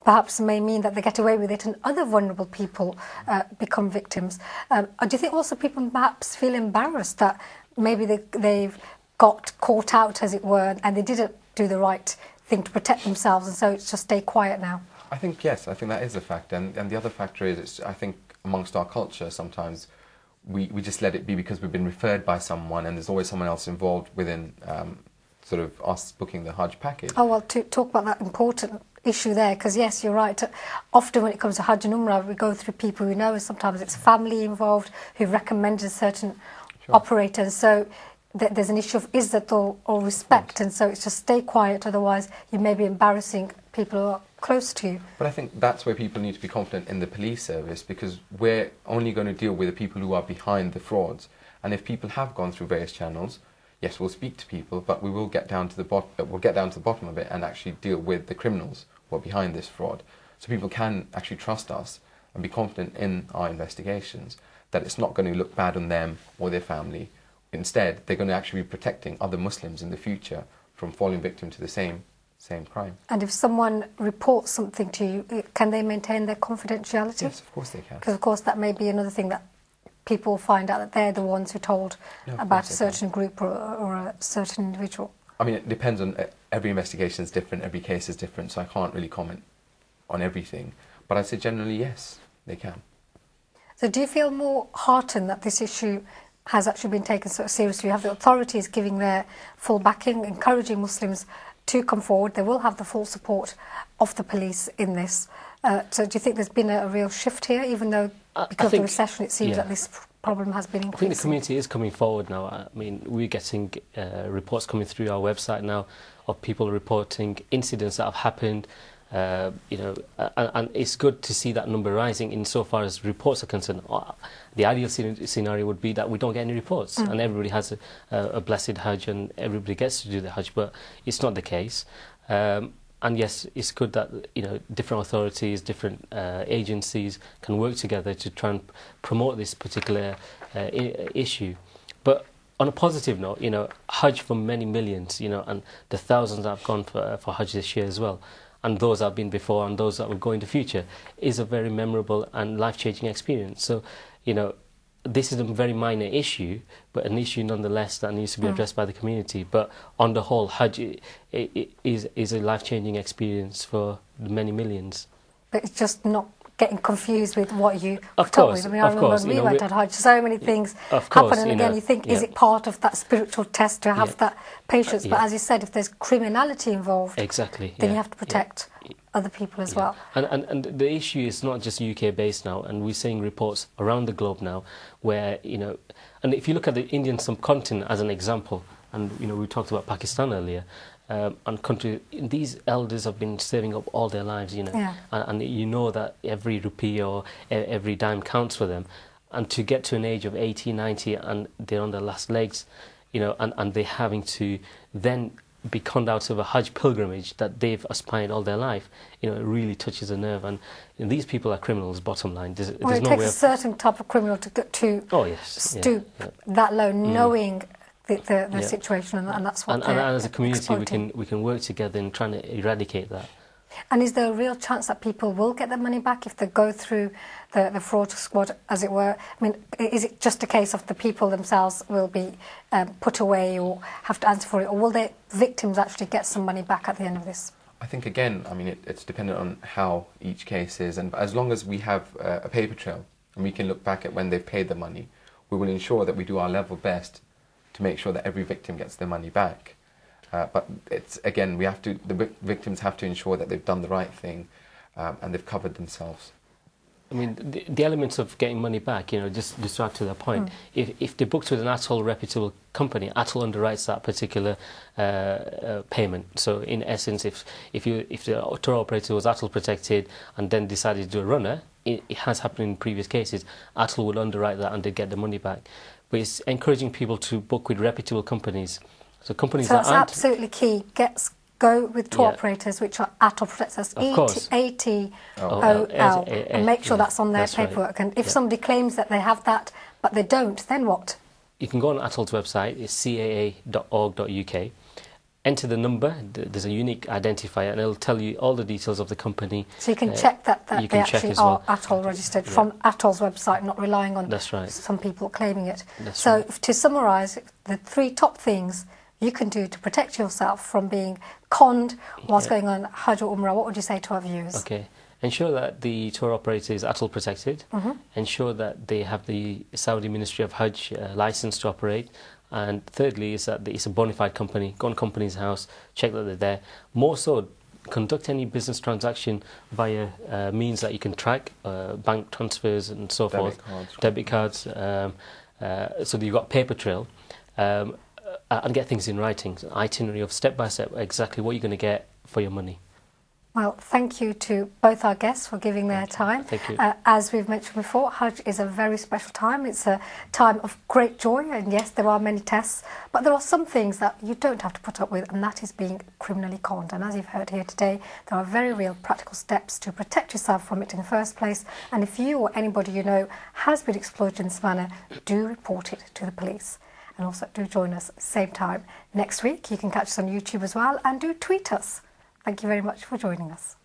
perhaps may mean that they get away with it and other vulnerable people become victims. Do you think also people perhaps feel embarrassed that maybe they've got caught out, as it were, and they didn't do the right thing to protect themselves, and so it's just stay quiet now? I think, yes, I think that is a fact. And the other factor is, I think, amongst our culture, sometimes we just let it be because we've been referred by someone and there's always someone else involved within sort of us booking the Hajj package. Oh, well, to talk about that important issue there, because yes, you're right. Often when it comes to Hajj and Umrah, we go through people we know, sometimes it's family involved who recommended certain operators. So there's an issue of izzat or respect, and so it's just stay quiet, otherwise you may be embarrassing people who are close to you. But I think that's where people need to be confident in the police service, because we're only going to deal with the people who are behind the frauds. And if people have gone through various channels, yes, we'll speak to people, but we will get down to the bottom of it and actually deal with the criminals who are behind this fraud. So people can actually trust us and be confident in our investigations that it's not going to look bad on them or their family. Instead, they're going to actually be protecting other Muslims in the future from falling victim to the same crime. And if someone reports something to you, can they maintain their confidentiality? Yes, of course they can. Because of course that may be another thing that people find out, that they're the ones who told about a certain group or a certain individual. I mean, it depends on, every investigation is different, every case is different, so I can't really comment on everything. But I'd say generally, yes, they can. So do you feel more heartened that this issue has actually been taken so seriously? You have the authorities giving their full backing, encouraging Muslims to come forward. They will have the full support of the police in this. So do you think there's been a real shift here, even though because of the recession it seems that this problem has been increasing? I think the community is coming forward now. I mean, we're getting reports coming through our website now of people reporting incidents that have happened. And it's good to see that number rising insofar as reports are concerned. The ideal scenario would be that we don't get any reports and everybody has a blessed Hajj and everybody gets to do the Hajj, but it's not the case. And yes, it's good that different authorities, different agencies can work together to try and promote this particular issue. But on a positive note, Hajj for many millions, and the thousands that have gone for Hajj this year as well, and those that have been before and those that will go in the future, is a very memorable and life-changing experience. So, this is a very minor issue, but an issue nonetheless that needs to be addressed by the community. But on the whole, Hajj is a life-changing experience for many millions. But it's just not getting confused with what you of told course, me. I mean, I remember when we went at Hajj, so many things happen, and again, you think, is it part of that spiritual test to have that patience? But as you said, if there's criminality involved, exactly, then you have to protect other people as well. And the issue is not just UK based now, and we're seeing reports around the globe now where, and if you look at the Indian subcontinent as an example, and we talked about Pakistan earlier, and these elders have been saving up all their lives, and that every rupee or every dime counts for them, and to get to an age of 80, 90 and they're on their last legs, and they're having to then be conned out of a Hajj pilgrimage that they've aspired all their life, it really touches a nerve. And these people are criminals, bottom line. There's it no takes way a certain type of criminal to stoop that low, knowing the situation, and that's what and as a community exploiting. we can work together in trying to eradicate that. And is there a real chance that people will get their money back if they go through the fraud squad, as it were? I mean, is it just a case of the people themselves will be put away or have to answer for it, or will the victims actually get some money back at the end of this? I think, again, it's dependent on how each case is, and as long as we have a paper trail and we can look back at when they've paid the money, we will ensure that we do our level best to make sure that every victim gets their money back. But it's, again, the victims have to ensure that they've done the right thing and they've covered themselves. I mean, the elements of getting money back, just to add to that point, if they're booked with an ATOL reputable company, ATOL underwrites that particular payment. So in essence, if the tour operator was ATOL protected and then decided to do a runner, it has happened in previous cases, ATOL would underwrite that and they'd get the money back. But it's encouraging people to book with reputable companies. So companies that that's absolutely key. Go with tour operators which are ATOL protectors, ATOL, and make sure that's on their paperwork. Right. And if somebody claims that they have that, but they don't, then what? You can go on ATOL's website, it's caa.org.uk. enter the number. There's a unique identifier, and it'll tell you all the details of the company. So you can check that you they can check actually as are well. ATOL registered from ATOL's website, not relying on That's right. some people claiming it. That's So right. to summarise, the 3 top things you can do to protect yourself from being conned whilst going on Hajj or Umrah, what would you say to our viewers? Okay. Ensure that the tour operator is ATOL protected. Ensure that they have the Saudi Ministry of Hajj license to operate. And thirdly is that it's a bona fide company. Go on company's house, check that they're there. More so, conduct any business transaction via means that you can track, bank transfers and so forth. Debit cards. So that you've got paper trail. And get things in writing. So itinerary of step by step exactly what you're going to get for your money. Well, thank you to both our guests for giving their time. Thank you. As we've mentioned before, Hajj is a very special time. It's a time of great joy, and yes, there are many tests, but there are some things that you don't have to put up with, and that is being criminally conned. And as you've heard here today, there are very real practical steps to protect yourself from it in the first place. And if you or anybody you know has been exploited in this manner, do report it to the police. And also do join us same time next week. You can catch us on YouTube as well, and do tweet us. Thank you very much for joining us.